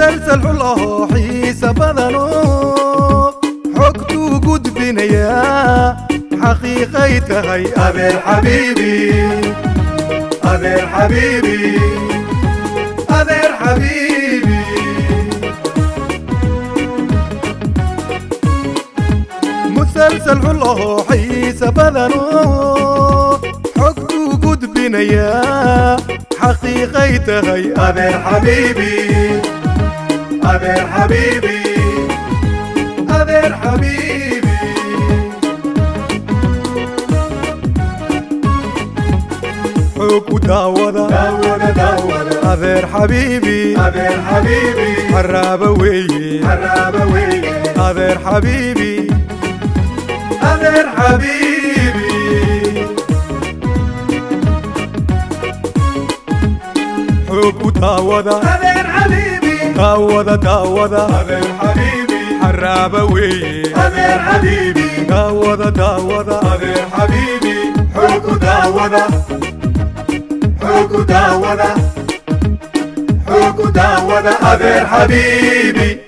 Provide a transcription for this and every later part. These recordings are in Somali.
مسلسل الله حيس بدنو حكتو قد بنيا حقيقيته هي أبي الحبيبي أبي الحبيبي أبي الحبيبي مسلسل الله حيس بدنو حكتو قد بنيا حقيقيته هي أبي الحبيبي أبي الحبيبي أبي الحبيبي حب داوضة داوضة داوضة أبي الحبيبي أبي الحبيبي حرابوي حرابوي أبي الحبيبي أبي الحبيبي حب داوضة أبي الحبيبي داوضة داوضة أبي الحبيبي حرابوي أبي الحبيبي داوضة داوضة أبي الحبيبي حب داوضة حب داوضة حب داوضة أبي الحبيبي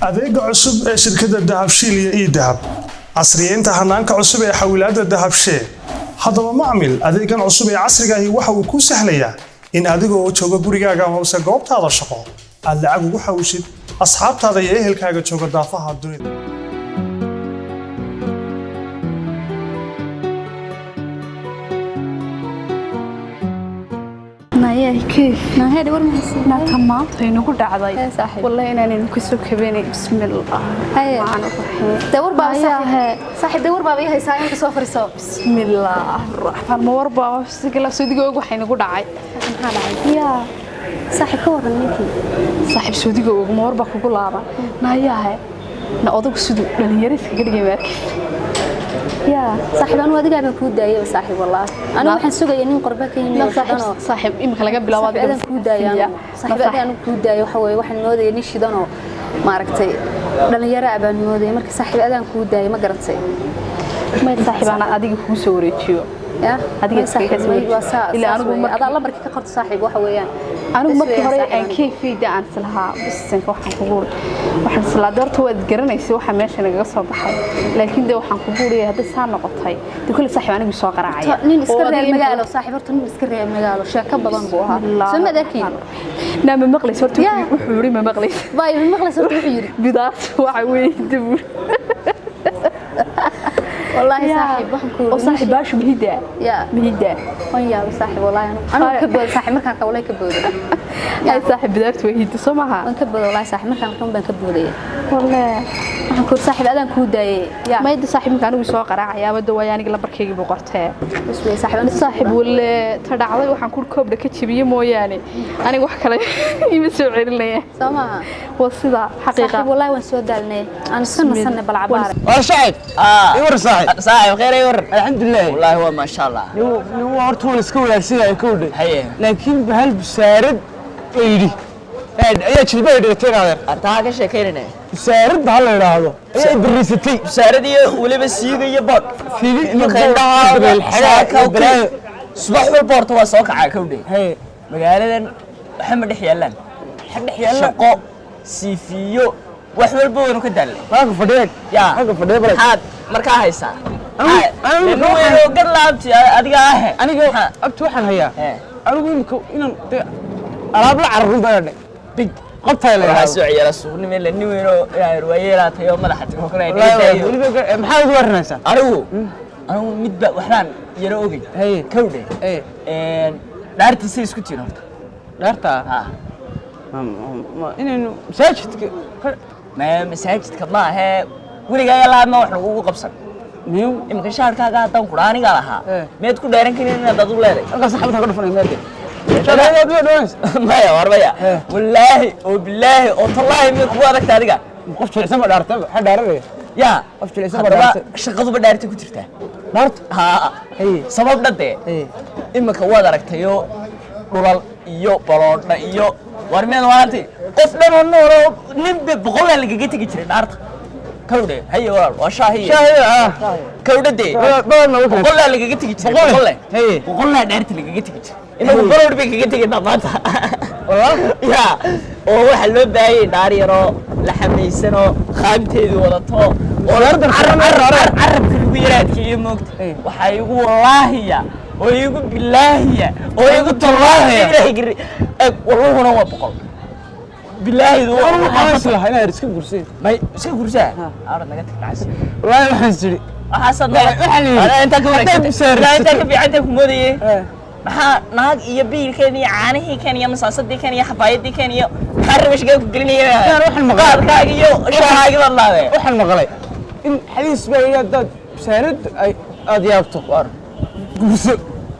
adeega cusub ee shirkadda dahabshiil iyo e-dahab casriyeynta hanaanka cusub ee xawilaadda dahabshee haddaba macmil adeegan cusub ee casriga ahi waxa uu kuu sahlayaa in adigoo jooga gurigaaga amase goobtaada shaqo aad lacag ugu xawishid asxaabtaada iyo ehelkaaga jooga daafaha dunida كيف؟ ما هذا ورمي حسنا تمام هينو كل عضاي والله أنا نكسر كبيني بسم الله هاي دور بابا صاحب دور بابا هي ساين كسافر سو بسم الله الرحمن مور بابا سكلا سوديجو وحين نقول عاي يا صاحب كور نيكي صاحب سوديجو مور بكو لابا نايا هاي نأذوق سودو لأن يرث كده جماعك يا صاحب أنا وادي قاعد كود داية صاحب والله أنا وحن سوق ينين قربك ينين صاحب إمك لقى بلا وادي أنا كود داية صاحب أنا كود داية وحوي وحن وادي ينيش دانو ما ركتي لأن يرى أبان وادي مركز صاحب أنا كود داية ما قرتي ما صاحب أنا أديك كوسوري تيو يا أديك صاحب إلا أنا بقول هذا الله بركة كقرط صاحب وحويان أنا مركز هراء كيف في دعان سلها بس إنك وحن قبول وحن سلا دورت وادقرنا يسوي حماش أنا قصة بحر لكن ده وحن قبول هذا سان نقطعي كل صاحب أنا بيسوق راعي نين إسكر المجال وصاحب أرتون إسكر المجال وشاكب بضنبوها سمع ذكي نعم مقلس ورتو وحوري ما مقلس باي مقلس ورتو حيري بضاعت وعوي دبر والله صاحب وحنكون وصاحب باش مهدا يا مهدا ويا صاحب والله أنا كبر صاحب مركان كولاي كبر يا صاحب بدرت وهيد سمعها أنا كبر والله صاحب مركان كم بنكبر والله وحنكون صاحب أذان كوداي ما يد صاحب مكانه بيسوق راعي يا بدو يعني قلب بركيجي بقرته بس ويا صاحب أنا صاحب ولا تدعى وحنكون كوب كتشبيه مو يعني أنا وحكي يمسوي لنا سمعها وصدا حقيقة صاحب والله ونسود دالنا أنا سنة بالعبارة صاحب يور صاحب خير يور الحمد لله والله هو ما شاء الله هو هرتون اسكول اسيا كود لكن بهل بسارد ايدي يا جلبه دغتين هذا artaha ka sheekeynayna بسارد بهل لا يراهدو اي بريستي saaradiyo waliba siigayo bood fiili iyo xeedaha subax walba horta waa soo kacay kowdey hay magaaladan waxa ma dhex yaalaan shaqo siifiyo wax walba waynu ka dalay maaga fadhiyeed yaa maaga fadhiyeed bal maxaad markaa haysaa anigu gar laabti adiga aniga abtu waxaan hayaa anigu inaan alaab la carruur baan big qabtay waxaa soo ciyaara suuqnimo la niweero yaar wayeelaatay oo madaxa timo kale maxaa ugu waranaysaa anigu midba waxaan yara ogay hay kowdey dhaartiisa isku tiir horta dhaarta ha inaynu masaajidka masaajidka ma aha weligaa laadna wax lagu qabsan niyo imka shaarkaaga haddaan kudha aniga lahaa meed ku dheeran karin inaad adu leeday halkaas saxaabta ka dhufanay meede shaarkaaga waa dhoways maya warbaya wallaahi oo bilaahi oo tallaahi mid kugu adagta adiga qof jilicsan ba dhaartay waxa dhaaranaya yaa qof jilicsan ba dhaartay shaqaduba dhaartay ku jirtaa dhaarta ها sabab dhade imika waad aragtayo dhulal iyo baloodha iyo warmeen waanti qof dhan oo nool ninba boqol lagaga tagi jiray dhaarta kawde hayo waa shaahiye kawdade boqol lagaga tagi jiray boqol dhaarta lagaga tagi jiray inagu baloodh bay kaga tagay maanta ya oo waxa loo baayay dhaar yaro la xameysano qaabteedu wadato oo carabka ugu yaraadkiyo moogta waxa igu wallaahiya oo igu bilaahiya oo igu tallaahiya walluhuna waa boqol bilaahidu waxaan islahay inaad iska gursay may iska gursaa aad naga tagtaas wallaahi waxaan jiri waxaan inta ka wareegtay inta ka fiicanta ku moodayay maxaa naag iyo biilkeen iyo caanihii keen iyo masaasadii keen iyo xafaayadii keen iyo maxaa rabashgaa ku gelinaya waxaan maqlay qaadkaaga iyo shaahaaga la laade waxaan maqlay in xadiis baa dad saarad ay aad yaabto war gurso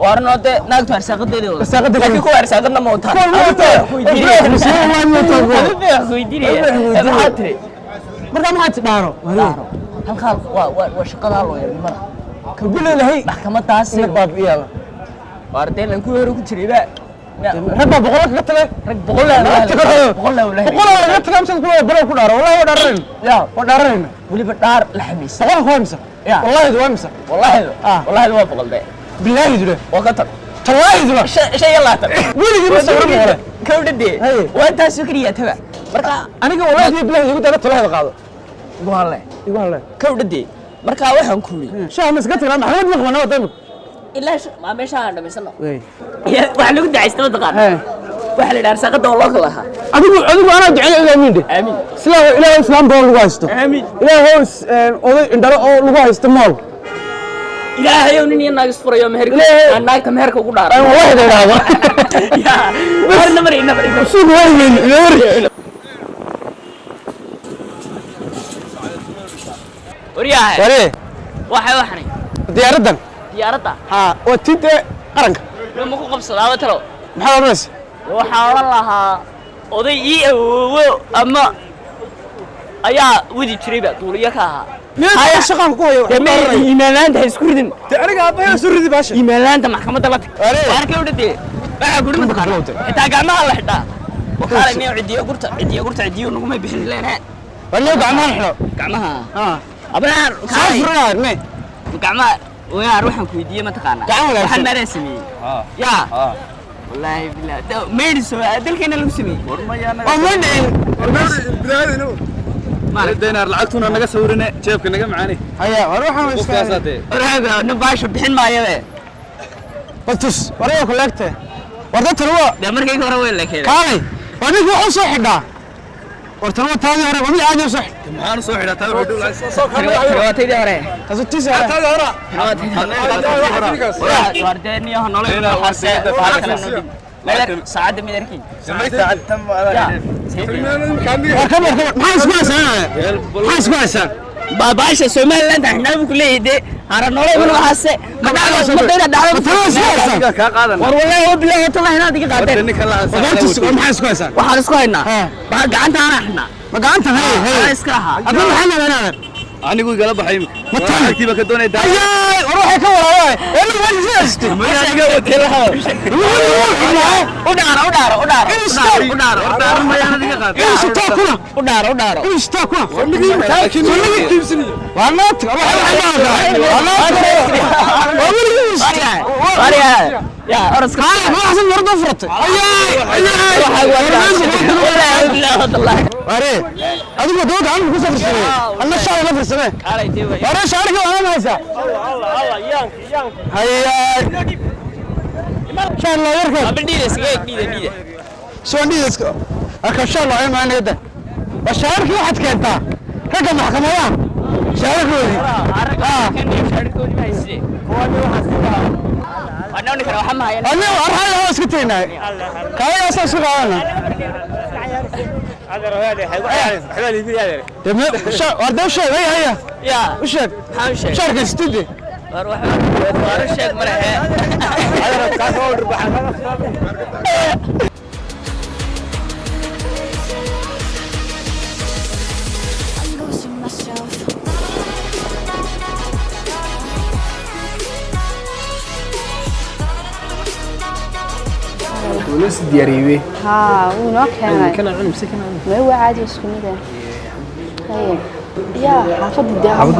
warno de naagtu arsaaqadeeda wada arsaaqadeeda laakiin ku arsaaqadna ma wata marka maxaad tidhaaro halkaa waa shaqadaa loo yarnimada kabileelahay maxkamadaas baabiyaala waardeelan ku hore ku jirayba rag baa boqol kaga tagay rag boqol laga tagay amsan ku baro ku dhaaro wallahi waa dhaareen ya waa dhaareen waliba dhaar la xamiis boqol ku hamsa wallahi waa hamsa wallahi waa boqol de billahi jira waa ka tag wallahi jira shay yalla tag wiliga ma soo rabo kawdade waa taas fikriya taba marka aniga wallahi billahi igu dara talaada qaado igu halle kawdade marka waxaan ku yiri shaah ma iska tagay maxamed ma qabana wadamo ilaa ma meesha aan dhameysano waxa lagu dacaystay wadaqan waxa la dhaar saqada oo loo kala lahaa adigu ana duceeyo aamin aamin ilaahay islaam baa lagu haysto aamin ilaahay oday indharo oo lagu haysto mool ilaahay nin iyo naag isfurayo meherka aan naagta meherka ugu dhaaray wallahi dheeraado ya warna maray suuq weyn wariyahay wari waxay diyaaradan diyaaradda ha waa tinte qaranka lama ku qabsadaaba talo maxaa oranaysa waxaa oran lahaa oday ii awoowo ama ayaa wadi jirayba duuliyo ka ahaa haya shaqan ku hayo iimaanaanta isku ridin aniga aabbahay isku ridi baasha iimaanaanta maxkamadda la tag waarka u dhadee waxa guri mataqaana xitaa gacmaha la xidhaa wakaala inay cidiyo gurta naguma bixin leenahay wala gacmaha xidho gacmaha abnaan saafrana me gacmaha ويا روح كويدية ما تقانا واحد ما رسمي يا والله بالله ميرسو دلك انا لمسمي ما ردينا لعقتنا نغا سورنا جيبك نغا معاني هيا روحنا وسكاساتي هذا نباش بحين ما يبه بطس وريا كلكته وردت هو ده مركي هore وين لك كاي وني هو soo xidhaa wartana taadi hore wadi aad soo xidh maxaan soo xidhaa taa wuxuu taadi hore tasutiisa taadi hore wardeni oo nolol مالك سعادة مدركين سمعت ساعد تم ما اسمع باباشا سومال لانت احنا بكل دي انا نولي من وحاسه ما دينا دعوه ka qaadan war wallahi wabillahi tallahi hada diga qaadeen maxaa isku haysan waxaan isku haynaa ba gacanta ana xna ma gacanta hay iska laha adna maxaa nabanaad anigu igala baxay matagtiba ka doonay daa ay ruuxa ka walaaway wali wali jeesto ma iga wakiilaha udhaaro ma yana diga qaad udhaaro والنات يا أرس ما أحسن مرضى فرط أري أدوك دوك عم كوسا في السنة أنا الشعر لا في السنة أري شعرك وأنا ما يسا هيا شاء الله يركب شو عندي ديسك أركب شاء الله ما أنا ده الشعرك واحد كنتا رقم محكمة شعرك ودي أنا أقول لك أنا وحمها أنا أرحل هو سكتينا كاي أساس سقانا هذا رواد حبالي يقول هذا تمام ورده وش هي يا وش حامشه شارك استدي اروح ورشك مرحه هذا كان هو ربح وناس دياريوي ها ونوك كان عن مسكن ما هو عادي اسكنيده يا حافظ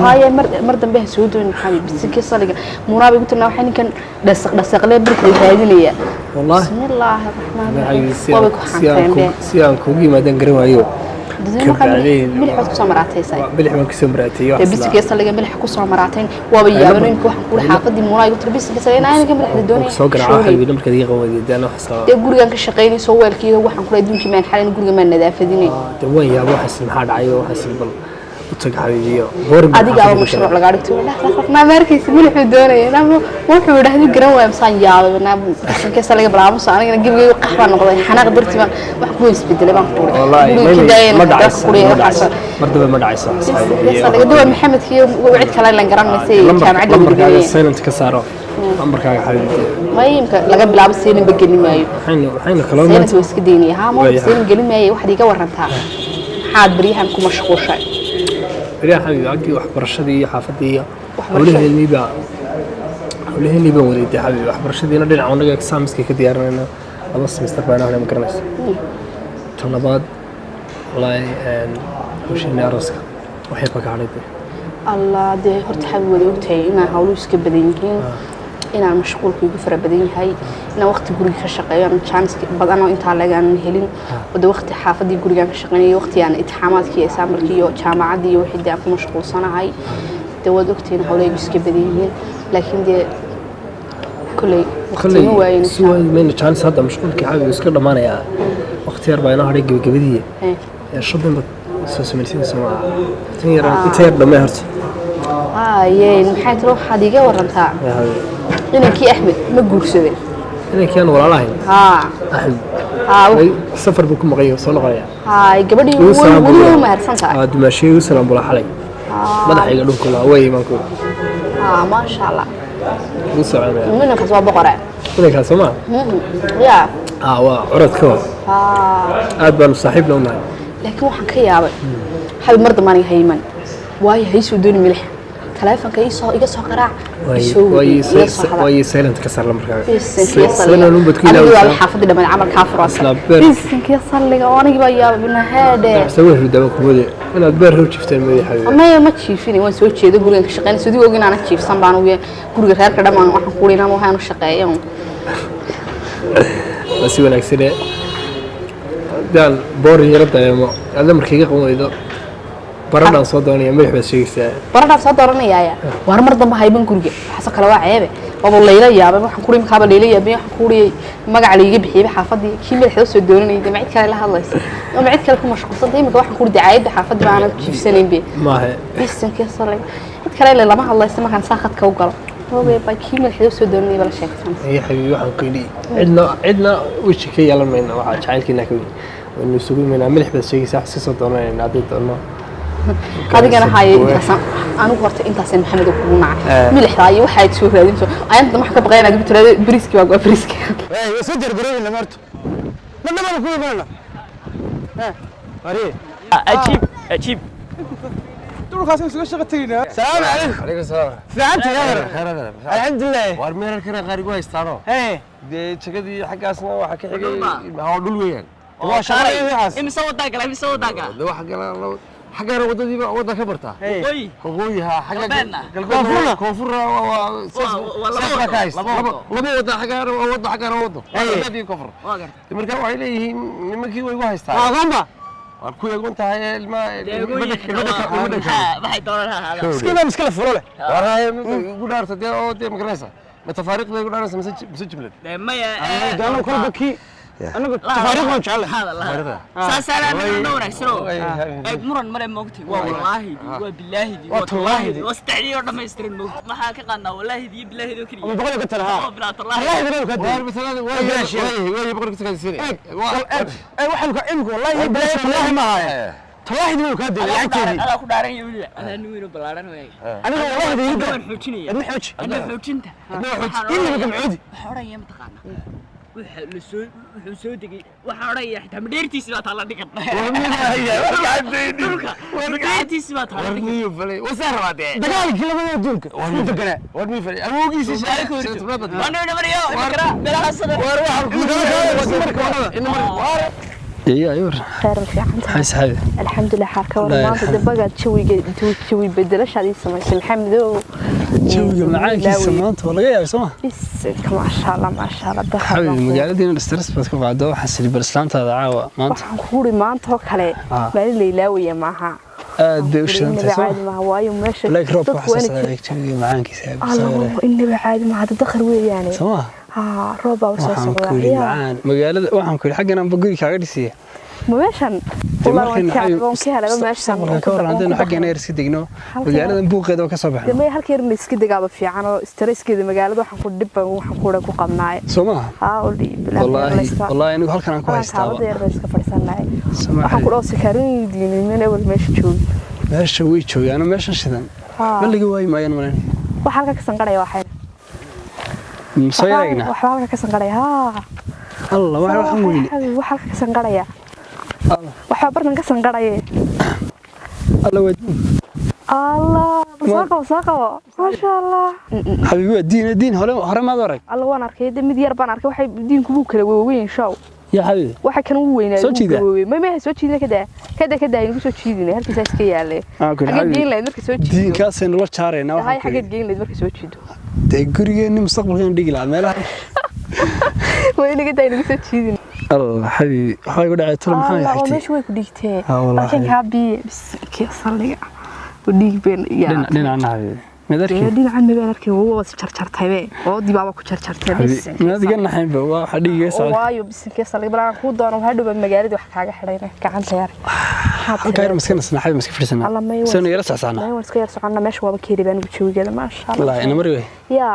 هاي مردن به سودون حبيبي بس كي صلي منابي قلت لنا waxay ninkan dhasaq le birkay raadinaya والله بسم الله الرحمن الرحيم سيان كوغي ما دان غروايو ملح ku soo maraataysan ملح ما كسو مراتي بس كي صلي ملح ku soo maraateen waaba yaabano in waxaan ku xaafadii munaabi qulت بس كي صلي inaan madaxda doonay soo garaaca xabiib marka diiqa wadi daan wax soo gurigan ka shaqeynayso weelkiiga waxaan ku leeyahay dunki maan xalin guriga maan nadaafadinay way yaabo waxas maxaa dhacayo waxas bal utag xabiibiyo adiga oo mashruuc laga dhigto ma markaysi milixu doonayna wuxuu yiraahday garan way amsan yaabana markaysa laga bilaabo soo aniga gibigay qaxba noqday xanaaq dartiba wax ku isbedelay baan ku wallahi ma dhacayso mardaba ma dhacayso laga duwa maxamed kiyo wicid kale la garan maysay jaamacada lambarkaaga silent ka saaro lambarkaaga xabiibi ma yimka laga bilaabo silent bageli maayo waxayna kala silent way iska deynay ha ma silent gelin maayo wax iga warantaa maxaad bariyahan ku mashquushay بريا حبيبي عندي وحبرشدي حافظي حولها الميبا وليدي حبيبي وحبرشدي ندين عونك اكسامسكي كديارنا خلاص مستقبلنا انا مكرناس طلبات والله وش نارسك وحيبك عليك الله ده horta xabib wada ogtahay inaa hawlu iska badan yihiin inaan mashquulku igu fara badan yahay inaan waqti guriga ka shaqeeyo aan chance badan oo inta laga helin wada waqti xaafadii guriga ka shaqeeyo waqti aan imtixaamaadkii iyo saamarkii iyo jaamacadii iyo wixii aan ku mashquulsanahay dawad ogtiin hawlay iska badan yihiin laakiin de kulay waayeen soo meel chance hadda mashquulkii xabib iska dhamaanaya waqti yar baa inaa haray gabagabadii shubin soo sameeyay Soomaa tayar dhamay horta yeen maxay tiro waxaad iga warantaa inankii Axmed ma guursaday inankii aan walaalahay Axmed safar buu ku maqayo soo noqonaya gabadhii wuu mahadsantahay dumaashii u salaam bula xalay madaxayga dhulka la way imanku ma sha Allah wuu soconaya minankaas waa boqoraya minankaas Soomaa ya waa orodka aad baan saaxiib loo nahay laakiin waxaan ka yaabay xabib mar dambe aniga hayman waayo haysoo dooni milix telefonka iga soo qaraac way silent ka sarla markaa silent u badku ilaa waa xaafadda dhamaan amal ka furo bisinka salliga oo aniga baa yaabay binahaade sawir daba ku wada inaad beer hor jifteen ma yahay ma jiifini waan soo jeedo guriga ka shaqeynay sidii ogin aan jiifsan baan ugu guriga reerka dhamaan waxaan ku leeyahay waxaan u shaqeeyo basi wanaagsan dal boor yar dareemo aad markii qowaydo baradaan soo doonaya madax baad sheegaysaa baradaan soo dooranaya war mar dambe hayban guriga waxa kale waa ceebe baba leeyla yaabay waxaan ku riimkaaba leeyla yaabay waxaan ku riyay magac leeyga bixiyay xaafadii kii madaxda soo dooranayay jamacad kale la hadlaysa ama cid kale ku mashquulsan imika waxaan ku ridaayada xaafad baan jiifsanayn be maahe bisanka salay cid kale lama hadlaysa markaan saaqadka u galo hoobe baa kii madaxda soo dooranayay bala sheegsan ay xabiibi waxaan ku yiri cidna wixii ka yeelan mayna waxa jacaylkiina ka weyn inuu sugu meena madax baad sheegaysaa si soo doonayna hadii doono adigana haye intaas anigu horta intaas maxamed ku nacay milixda iyo waxa ay soo raadinayso ayaan wax ka baqayna dib tirada briski waa briski way soo jarbaray la marto ma ku imaana ari ajib دولكاس سو شقتينا السلام عليكم عليكم السلام فهمت يا خير الحمد لله war meel kale qaar igu haystaano de jagadi xagaasna waxa ka xigay ha dhul weeyaan waa shaqay waxaas imisa wada gala waxa gala xagaa wadadiiba wada ka bartaa qoqooyaha xagaa koonfurra laba wada xagaa wada wadadii koonfur marka waxay leeyihiin nimankii way igu haystaan aqoonba war ku eegon tahay ilma waxay doonaan iskala furo leh waraay ugu dhaartay oo de magaraysa ma tafaariiqda ugu dhaaraysa masajibleed maya daano kolba ki anagu tafaariiq waan jecel هذا الله ساسانا من نورك سرو مرن مرة موقتي والله وبالله والله واستعدي وما يسترن موقت ما حاك قلنا والله دي بالله دي كريم ما بقول لك ترى بلا الله والله غير مثلا وي بقول لك تكسيري اي واحد امك والله بالله والله ما هي والله دي كاد لعبتي انا ku dhaaran yahay ana nuuro balaaran way aniga والله دي waan xoojinaya adna xooj adna xoojinta inna gamcoodi xoran yama taqaana wuxuu soo degay waxa oraya xitaa madheertiisa baa taala dhigan madheertiisa baa taala dhigan wasarade dagaalkii labada adduunka waa degana war mi fari awoogiisa وانا مريو فكره بلا حسن war waxa يا يور خير في عنده حيس هذا الحمد لله حركه ولا ما دبقت شوي بدلش هذه سميت محمد جوجو معاك سمانت ولا غير سما بس ما شاء الله ما شاء الله دخل حبيبي magaaladina stress baad ka qaado waxa sili barslaantaada caawa maanta waxaan ku ri maanta oo kale meel leelaawiya maaha aad bay u shantay soo ma waayo meesha like rob waxa saacay macaankiisa الله inaba caadi ma hada dakhal weeyaan soo roob baa soo socda magaalada waxaan ku xaggan aan baguri kaaga dhisay ma meeshan والله كان هلا meeshan ka warrantay xaggan ay iska degno magaaladan buuqeeda oo ka soo baxay ma halka yar iska degaaba fiican oo stresskeeda magaalada waxaan ku dhibban waxaan ku qabnaay Soma oli wallahi anigu halkan aan ku haystaa yar iska fadhisanay waxaan ku dhoosi karin diinay meel awal meesha joog meesha way joogaan meesha shidan maligi way maayeen maleen waxa halka ka sanqaray waxay مسوينا waxa halka ka sanqaray الله waxaan weyn waxa halka ka sanqaraya waxa barnan ka sanqaray الله ود الله ساقو ما شاء الله حبيبي الدين هره ما دارك الله waan arkay mid yar baan arkay waxay diinku buu kala weyn show يا حبيبي waxa kan uu weynaa ma soo jiidina kada inuu soo jiidina halkiisa iska yaalay xageen leed markii soo jiido diinkaas in la jaareena waxa xageen leed markii soo jiido de gurigeena mustaqbalkan dhigi la meelaha way inaga inuu soo jiidina الله حبيبي waxay ku dhacay tolo maxay xigtay meesha way ku dhigtay laakiin habi biski saliga u dhigbeen yaa dhinaca habibi madarkii dhinaca mabaan arkay oo jarjartay oo dibaaba ku jarjartay bis maadiga naxayn ba waxa dhigaysa waayo biski saliga balan ku doono hadhow magaalada wax kaaga xidhayna gacanta yar halka maskana sanaxay maska firsana soo yara saxsana ma iska yar socona meesha waba keeribaan ugu joogeeda ma sha Allah ina mari way ya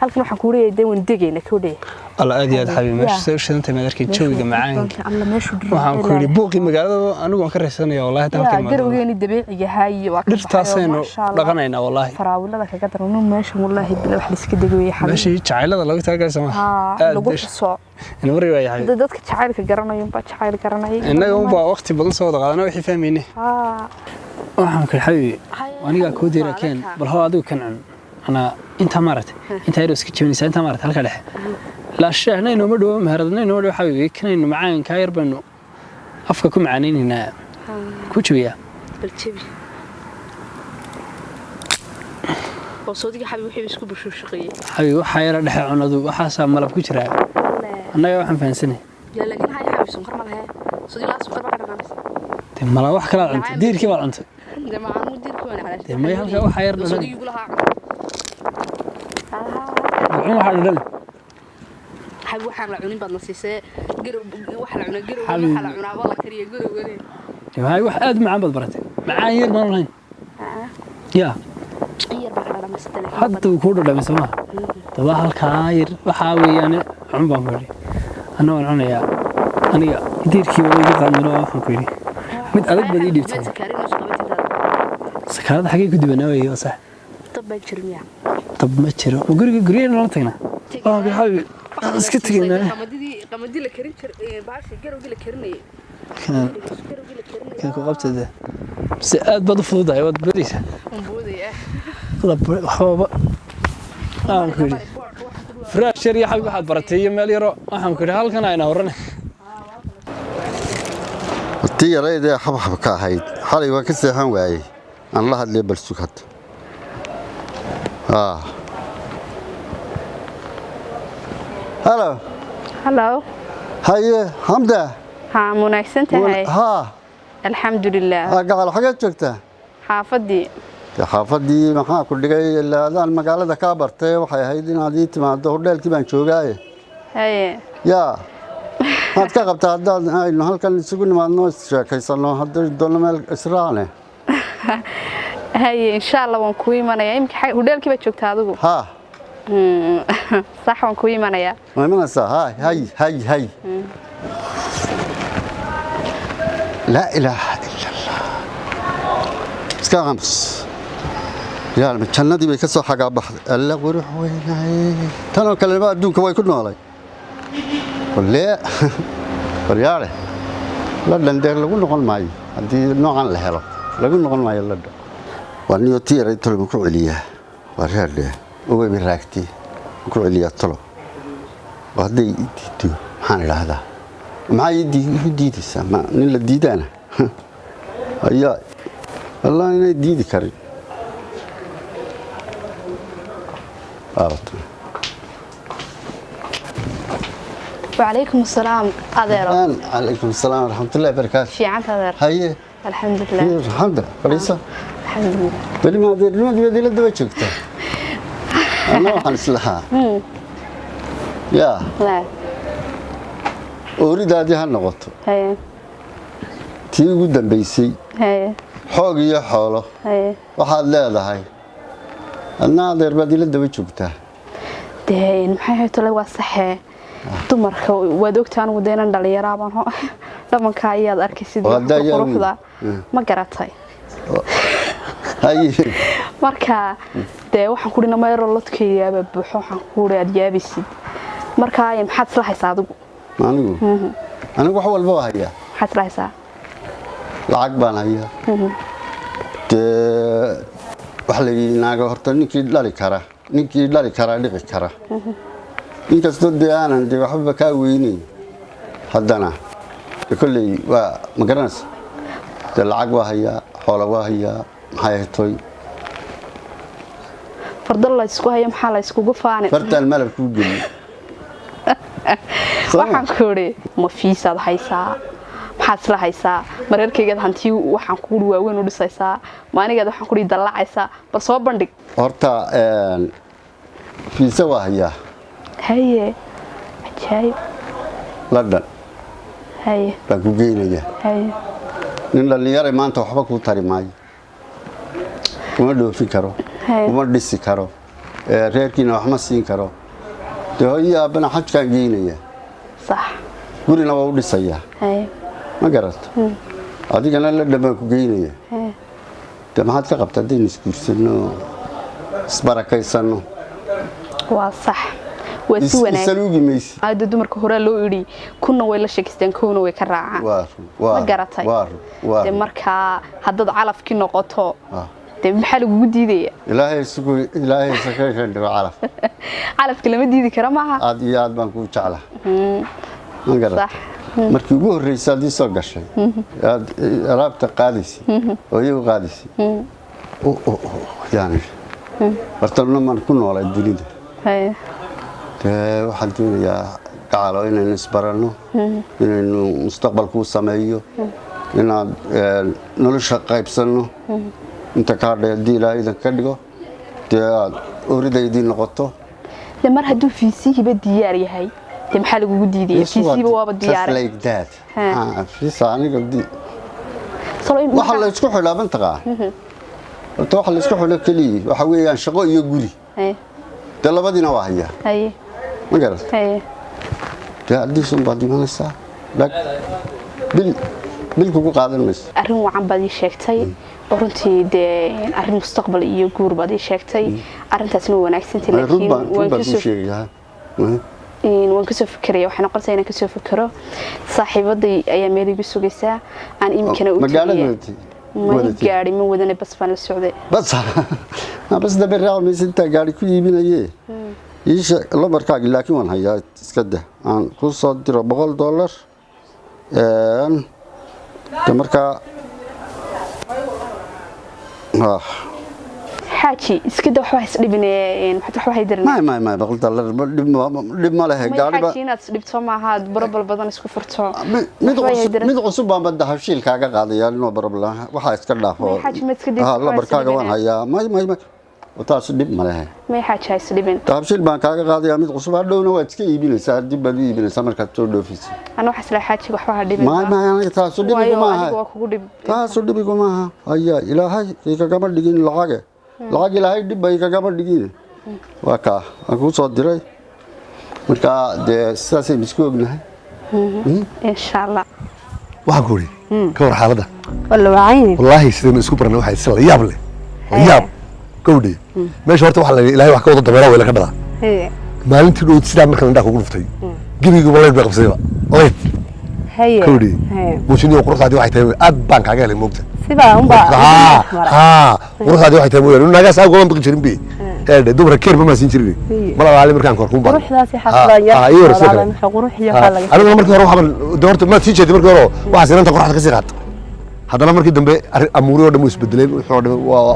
halkan waxaan ku leeyahay deewan degayna ku dhee الله أدي هذا حبيبي مش سوي شيء أنت ما ذكرت شوي جماعين الله ما شو وهم كل بوقي مقالة أنا وأكره سنة والله تام كلمة قالوا يعني الدبيع هاي وأكره درتاسين لقنا والله فراولا لك قدر إنه ماشي والله بلا واحد يسكت يا حبيبي ماشي تعال هذا لو تاجر سما لو الصوت أنا مري ويا حبيبي dadka jacaylka garanay ba jacayl garanay inaga un baa waqti badan soo qaadanaa wixii fahmayne waxaan ku xabibi aniga ku diray keen bal hoo adigu kan ana inta maartay inta yar iska jabinaysa inta maartay halka dhexe لا شيء نينو مدو مهردنا نينو مدو حبيبي كنينو معاين كاير بنو أفكا كو معانين هنا كوشوية بالتبي وصوتك حبيبي وحي بسكو بشو شقية حبيبي وحايرا دحي عنادو وحاسا ملاب كوشرا أنا يا وحن فانسني يا لكن هاي حبيبي سنقر مالها صدي لا سنقر مالها تي ملا وح كلا عنت دير كيف عنت جماعة مدير كوانا على تي ما يهلك وحايرا صدي يقولها وحنا حاردن حبيبي waxaan la cunin baad nasiisay garow wax la cunaa garow waxa la cunaa wala kariye garow garow هاي واحد أدم عم بدبرته معايير ما لهين يا yar baa kala mas'ala حتى وكودا ده مسمى تبع هالكاير وحاوي يعني عم بعمري أنا وأنا يا أنا دير كي ويجي قامنا حكيني مد ألد بدي ديبت سكرات حقيقي كنت بناوي صح طب ما جرميا طب ما تشرو وقري لا تينا يا حبيبي اسكت كنا قمدي la karin jir baashi garowgi la karinay كان قبت ده بس aad bad fududahay wad badisa waxba kuri firash yar yahay waxaad baratay meel yaro waxaan kuri halkan ayna horanay tiyarayda xabxab ka ahayd xalay waa ka seexan waayay aan la hadlay bal sugad hello haye hamda ha munaagsan tahay ha alxamdulillah gacal xageed joogtaa xaafadii xaafadii maxaa ku dhigay laadaan magaalada ka bartay waxay ahayd inaad ii timaado hoteelkii baan joogaaye haye yaa maad ka qabtaa haddaad aynu halkan isugu nimaadno sheekaysano haddii doono meel israacne haye insha Allah waan ku imanaya imka hoteelkii baad joogtaa adigu ha صح waan ku imanaya ma imanaysaa hay لا إله إلا الله اسكامس يا الجنة بي كسو حاجة بحر الله وروح وين تنو كلمات دونك way ku noolay wale qoryaale la dhandeer lagu noqon maayo hadii noocan la helo lagu noqon maayo la dhaq waniyo tiiray tolo ku celiya wareerde oo way raagti ku celiya tolo waday diido maxaan ilaadaa maxay diidaysaa ma nin la diidana ayaa والله inay diidi karin وعليكم السلام أدير عليكم السلام ورحمة الله وبركاته في عن أدير هيا الحمد لله الحمد لله كويسة الحمد لله بل ما أدري ما أدري لدوا شكته أنا وحن سلها يا لا أريد هذه النقطة هي تيجي قدام بيسي هي حاجة حاله هي واحد لا هاي أنا أدير بدي لدوا شكته دين maxay hayto la wasaxee dumarka waad ogtaan wadeenan dhalinyaraaban ho dhamanka ayaad arkaysid quruxda ma garatay هاي marka de waxaan ku dhina meero lodkeeyaaba buuxo waxaan ku aad yaabisid marka ay maxaad isla haysaa adigu أنا wax walba haya maxaad isla haysaa lacag baan haya wax la yinaga horta ninkii dhali kara dhici kara inkastoo aanan de waxba ka weynin haddana kulli waa ma garanaysa de lacag waa haya xoolo waa haya maxay toy fardal la isku haya maxaa la iskugu faanay fartaan malab ku geli waxaan ku ri ma fiisad haysaa maxaad isla haysaa mareerkayga hantii waxaan ku waaweyn u dhisaysaa maanigeed waxaan ku dalacaysaa bal soo bandhig horta fiisa waa haya haye ajaayib London haye baan ku geynaya haye nin dhalinyaro maanta waxba ku tari maayo kuma dhoofin karo kuma dhisi karo reerkiina wax ma siin karo de hooyaa bana xajkaan geynaya صح gurina waa u dhisaya haye ma garato adigana la dhamaan ku geynaya de maxaad ka qabtaa hadaynu isguursano isbarakaysano waa sax waa si wanaagsan isaluugi maysi aad dumarka hore loo yiri kuna way la sheegistaan kuna way ka raacaan ma garatay de marka hadad calafki noqoto de maxaa lagu diidaya ilaahay sakaysan dhigo calafki lama diidi kara maaha aad iyo aad baan ku jeclaa ma garatay markii ugu horeysay adii soo gashay aad alaabta qaadaysi oo iyagu qaadaysi yani bartana man ku noolay dunida waxaan doonayaa gacalo inaynu isbarano inaynu mustaqbalku sameeyo inaad nolosha qaybsano inta ka dheedii ilaahay ka dhigo aad oridaydii noqoto mar hadduu fiisihiiba diyaar yahay de maxaa lagu diidaya fiisihiiba waaba diyaar like that fiisa aniga waxa la isku xidhaa bantaqa waxa la isku xidho kaliya waxa weeyaan shaqo iyo guri de labadina waa haya ma garatay de adiisun baad imanaysaa bil kugu qaadan mayso arrin wacan baad ii sheegtay runtii de arrin mustaqbal iyo guur baad ii sheegtay arrintaasna wanaagsantii laakiin waan kasoo fikiraya waxaan qortay inaan kasoo fikiro saaxiibaday ayaa meel igu sugaysaa aan imkana u gaari ma wadane bas baan la socday bas da beraac maysinta gaari ku iibinaye iisha lambarkaagi laakiin waan hayaa iska dah aan ku soo diro $100 de markaa حاجي اسكده waxba is dhibineen waxba hay dirin ما $100 dib ma lahayn gaari ba inaad dhibto ma aha barabal badan isku furto mid cusub baan bada hawshiil kaaga qaadaya inoo barabal waxa iska dhaafo lambarkaaga waan hayaa وتاس دب ملها ما يحاجة يسلبين dahabshiil baan kaaga qaadayaa mid cusub hadhowna waad iska iibinaysaa dib baad u iibinaysaa markaad soo dhoofisay أنا وحس لحاجة وحوها دبين ما taasu dhibigu maaha taasu dhibigu maaha haya ilaahay igagama dhigin lacag ilaahay dhib bay igagama dhigin waa kaa aan kuu soo diray marka dee sidaasay isku ognahay إن شاء الله waxaan ku uri ka war xaaladda والله wallaahi sidaynu isku barnay waxay sila yaab leh yaab gowdhi meesha horta waxa la ilaahay wax ka wada dameera weyla ka dhadaa maalintii dhow sidaa marka indhaha kugu dhuftay gebiga leyd bay qabsadayba leyd gowdhi muujinii quruxdaadii waxay tahay aad baan kaaga helay moogta quruxdaadii waxay tahay mooyaane naagaas aad goban baqi jirin bi eedhe dumara keer ma maasin jirin mal alaali markaan kor kuun baan aniguna markii hore waxaan doorta ma sii jeeday markii hore waxaa sinanta quruxda ka sii qaata haddana markii dambe amuuri oo dhan way isbedeleen wuxuu oo dhan waa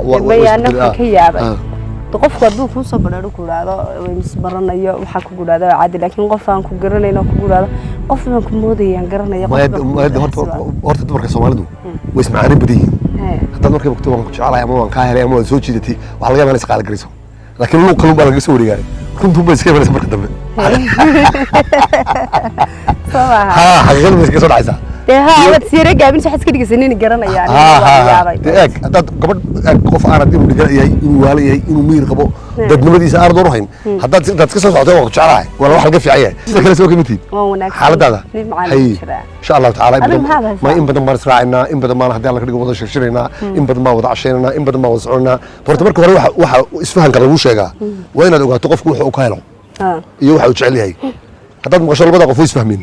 qofku hadduu kuu soo badhaadho ku idhaahdo misbaranayo waxaa ku gudhaado caadi laakiin qof aan ku garanayno ku gudhaado qof aan ku moodayaan garanaya horta dumarka Soomaalidu way ismacaan badan yihiin hadda markay waqti waan ku jecelahay ama waan ka helay ama waan soo jiidatay waxa laga yaabaa isqaal garayso laakiin uu kalun baa laga soo wareegay runtu bay iska yeelanaysaa marka dambe xaqiiqadu way iska soo dhacaysaa wad siire gaabin sax iska dhigaysanayn garanayaan eeg haddaad gabadh qof aanad inuu dhigan yahay inuu waala yahay inuu miyir qabo dadnimadiisa aanad u hayn haddaad iska soo socotay waan ku jecelahay wala wax laga fiican yahay sida kale soo kamid tihiin xaaladaada hay insha allahu tacaala ma in badan baan israacinaa in badan baan haddii alla ka dhigo wada shirshiraynaa in badan baan wada cashaynaa in badan baan wada soconaa horta marka hore waxa isfahanka lagu sheegaa waa inaad ogaato qofku wuxuu ka helo iyo waxa uu jecel yahay haddaad maqasho labada qof way isfahmeen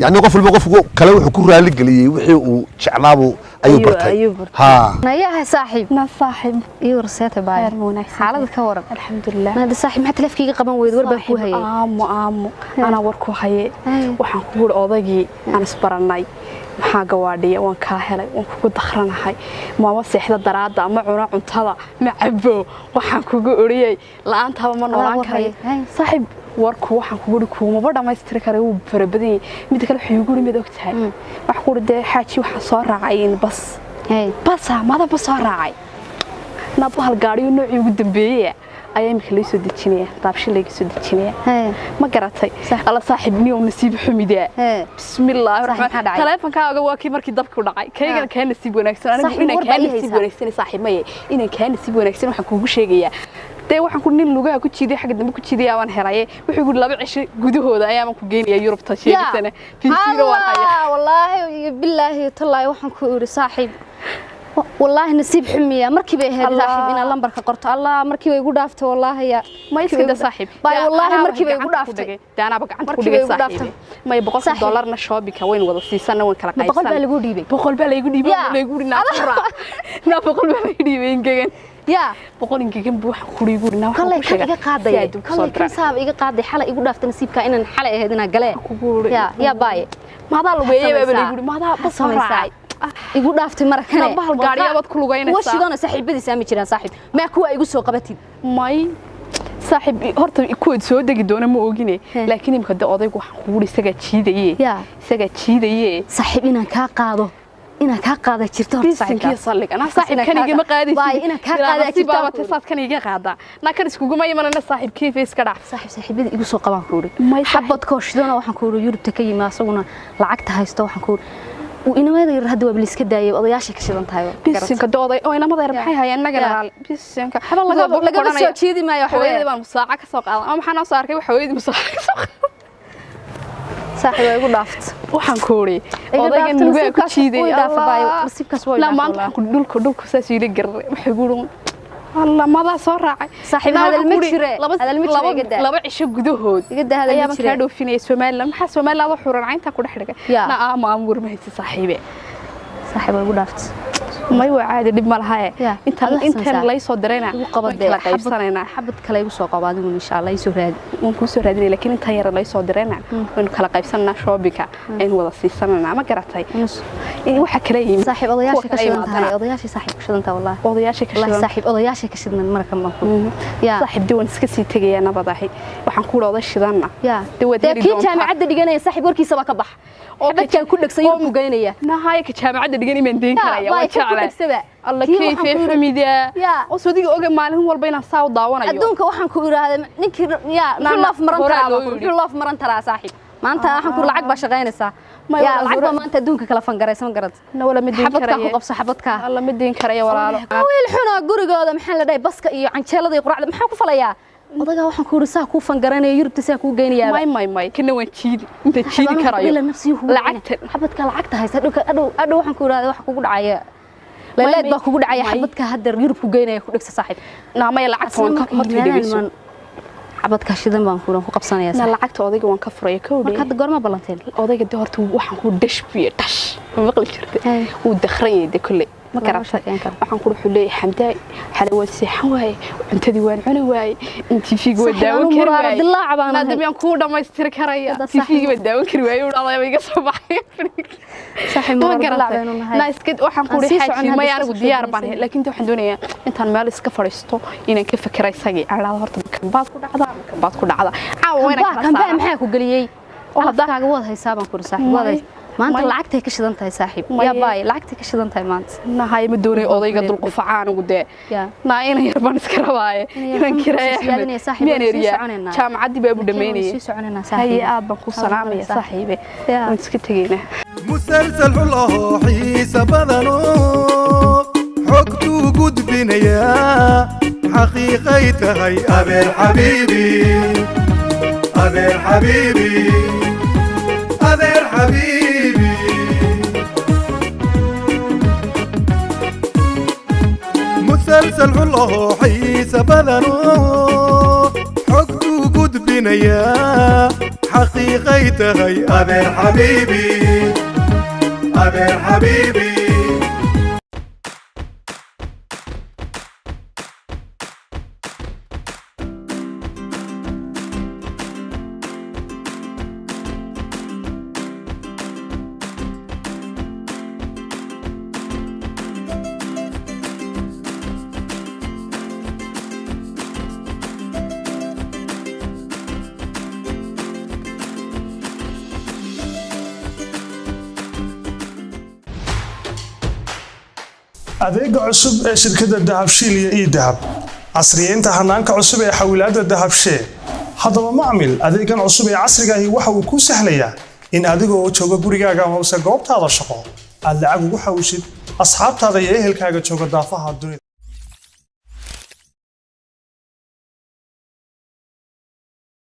yani qof walba qofku kale wuxuu ku raali galiyay wixii uu jeclaabo ayuu bartay ha nayaha saaxiib na saaxiib iyo warseeta baay xaalada ka waran alxamdulillah nada saaxiib maxaa teleefkiga qaban weyd warba ku hayay aamu ana war ku hayay waxaan ku wada odaygii aan isbaranay maxaa gawaadhiya waan ka helay waan kugu dakhranahay maama seexda daraada ama cuna cuntada ma cabo waxaan kugu oriyay la'aantaba ma noolaan karay saaxiib warku waxaan ku guri kuuma dhamaystiri karay uu farabadan mid kale wuxuu guri mid ogtahay wax ku dhintay xaaji waxa soo raacay in bas mada bas soo raacay nabal gaariyo nooci ugu dambeeyay ayaa imika la soo dejinaya daabshil laga soo dejinaya ma garatay alla saaxiibniyo nasiib xumida bismillaahir rahmaanir rahiim teleefankaaga waa kii markii dabku dhacay kaygana ka nasiib wanaagsan anigu inaan ka nasiib wanaagsan saaxiibmay inaan ka nasiib wanaagsan waxaan kuugu sheegayaa dee waxaan ku nin lugaha ku jiiday xagga dambe ku jiiday aan helay wuxuu guri 2 cisho gudahooda ayaan ku geeyay Yurubta sheegisana fiiro waan hayaa wallahi billahi tallahi waxaan ku iri saaxiib والله نسيب حمية مركي بيها صاحب إن اللمبر كقرط الله مركي بيقول دافته والله يا ما يصير صاحب باي والله مركي بيقول دافته ده أنا بقى عند كل صاحب ما يبقى $1 نشابي كوين ولا سنة وين كلا قايس بقول بالي يقول ديبي بقول بالي يقول ديبي ولا يقول نافرة نا بقول بالي ديبي إنكين يا بقول إنكين بروح خلي يقول نافرة كله كذا قاضي كله كل صاحب يجي قاضي حلا يقول دافته نسيب كائن حلا هذينا قلة يا باي ما ضل ويا يقول ما ضل بس راعي igu dhaaftay markane bahal gaariyaad ku lugaynaysaa washidana saaxiibadiisa ma jiraan saaxiib ma kuwa igu soo qabatid may saaxiib horta ku soo degi doona ma ogine laakiin imka odaygu waxaan ku wuri isaga jiidaye saaxiib inaan ka qaado jirto horta saaxiibkiisa sallig ana saaxiib kaniga ma qaadaysid way inaan ka qaada jirto baabta saad kaniga qaada na kan iskugu ma imanana saaxiibkiisa iska dhaaf saaxiibada igu soo qaban ku wuri xabad kooshidana waxaan ku wuri Yurubta ka yima asaguna lacagta haysto waxaan ku وإنما هذا يرهد وابليس كده يبقى ضياش كشيء تايو بيسنك دوضي أو إنما ضير بحي هاي النجار بيسنك حبل لقى بس شيء دي ما يحوي ذي مساعة كسوق أنا محنا صار كي وحوي ذي مساعة كسوق صاحب يقول دافت وحن كوري وضيق النجار كشيء ذي نسيب كسوي لا ما أنت كل كساسي يقر وحيقولون والله ما ذا صار راعي صاحب هذا المكشرة هذا المكشرة جدا لا بعيش جدهود جدا هذا المكشرة كانوا فيني سومال لما حس سومال لا ضحور العين تاكل حرقة لا ما أمور ما هي صاحبي يقول دافت ما هو عادي دب مالها انت لا يسو درينا وقبض حبت كلا يسو قبادين ان شاء الله يسو راد ونكو سو رادين لكن انت ير لا يسو درينا وين kala qaybsanna shoobika in wada siisanana ma garatay in waxa kala yimid saaxiib odayaasha ka shidantahay odayaasha saaxiib ka shidantahay wallahi odayaasha ka shidan saaxiib odayaasha ka shidan marka ma ku ya saaxiib diwan iska sii tagaya nabadahay waxaan ku wada shidanna ya kii jaamacada dhiganaya saaxiib warkiisa ba ka bax oo dadkan ku dhagsay ku geynaya nahay ka jaamacada dhigan iman deyn karaya waa jecel dhagsada alla kayfay xumida oo sodiga oga maalin walba inaan saa u daawanayo adduunka waxaan ku iraahday ninkii loof maran taraa saaxiib maanta waxaan ku lacag baa shaqaynaysaa lacag baa maanta adduunka kala fangaraysan garad wala midin xabadka ku qabso xabadka alla midin karaya walaalo wiil xuna gurigooda maxaa la dhahay baska iyo canjeelada iyo quraacda maxaa ku falayaa odaga waxaan ku risaa ku fangaranay Yurubta saa ku geynayaa may kana waan jiidi inta jiidi karayo lacagta xabadka lacagta haysta adhow waxaan ku iraahday wax kugu dhacaya leed baa kugu dhacaya xabadka hadda Yurub ku geynaya ku dhigsa saaxiib naamay lacagta waan ka hortaydiiso xabadka shidan baan ku qabsanayaa na lacagta odayga waan ka furay kowdii hadda goorma balanteen odayga de horta waxaan ku dashbiye dash maqli jirtay uu dakhran de kulli ma karabta waxaan ku xulay xamdaay xalawad seexan waay cuntadii waan cuni waay TV-ga waa daawan kari waay nadamiyaan ku dhamaystir karaya TV-ga waa daawan kari waay uu dhaqay iga soo baxay صاحي ما قرأت لا اسكت waxaan ku riixay ma anigu diyaar baan laakiin waxaan doonayaa intaan meel iska fariisto inaan ka fikiro isagii aan horta kan baad ku dhacda caawina kan baa maxaa ku galiyay oo hadda kaaga wad haysaaban ku saaxiib waday maanta lacagtay ka shidan tahay saaxiib yaa baay lacagtay ka shidan tahay maanta nahay ma doonay odayga dul qufacaan ugu dee naa inaan yar baan iska rabaaye inaan kireeyo meeneriya jaamacadii baa u dhameynayay hay aad baan ku salaamaya saaxiibe aan iska tagayna مسلسل الله حيس بدنو حكتو قد بنيا حقيقيته هي أبي الحبيبي أبي الحبيبي أبي الحبيبي مسلسل الله حيس بدنو حكتو قد بنيا حقيقيته هي أبي الحبيبي أبي الحبيبي adeega cusub ee shirkadda Dahabshiil iyo Dahab casriyeynta hanaanka cusub ee xawilaadda Dahabshiil haddaba macmil adeegan cusub ee casriga ahi waxa uu ku sahlayaa in adiga oo jooga gurigaaga ama goobtaada shaqo aad lacag ugu xawishid asxaabtaada iyo ehelkaaga jooga daafaha dunida